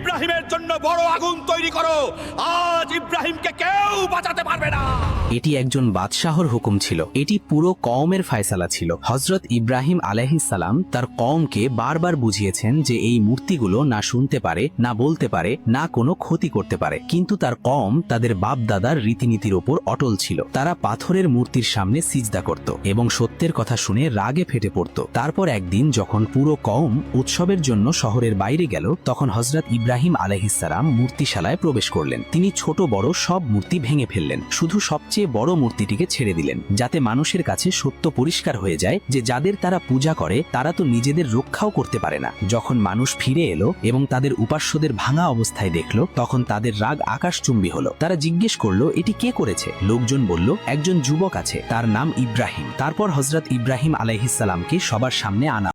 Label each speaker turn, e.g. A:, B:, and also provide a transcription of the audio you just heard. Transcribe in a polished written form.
A: ইব্রাহিমের জন্য বড় আগুন তৈরি করো। আজ ইব্রাহিমকে কেউ বাঁচাতে পারবে না।
B: এটি একজন বাদশাহর হুকুম ছিল। এটি পুরো কওমের ফয়সালা ছিল। হযরত ইব্রাহিম আলাইহিস সালাম তার কওমকে বারবার বুঝিয়েছেন যে এই মূর্তিগুলো না শুনতে পারে, না বলতে পারে, না কোনো ক্ষতি করতে পারে। কিন্তু তার কওম তাদের বাপ দাদার রীতিনীতির উপর অটল ছিল। তারা পাথরের মূর্তির সামনে সিজদা করত এবং সত্যের কথা শুনে রাগে ফেটে পড়ত। তারপর একদিন যখন পুরো কওম উৎসবের জন্য শহরের বাইরে গেল, তখন হযরত ইব্রাহিম আলাইহিস সালাম মূর্তিশালায় প্রবেশ করলেন। তিনি ছোট বড় সব মূর্তি ভেঙে ফেললেন, শুধু সবচেয়ে বড় মূর্তিটিকে ছেড়ে দিলেন, যাতে মানুষের কাছে সত্য পরিষ্কার হয়ে যায় যে যাদের তারা পূজা করে তারা তো নিজেদের রক্ষাও করতে পারে না। যখন মানুষ ফিরে এলো এবং তাদের উপাস্যদের ভাঙা অবস্থায় দেখলো, তখন তাদের রাগ আকাশচুম্বী হলো। তারা জিজ্ঞেস করলো, এটি কে করেছে? লোকজন বলল, একজন যুবক আছে, তার নাম ইব্রাহিম। তারপর হযরত ইব্রাহিম আলাইহিস সালামকে সবার সামনে আনা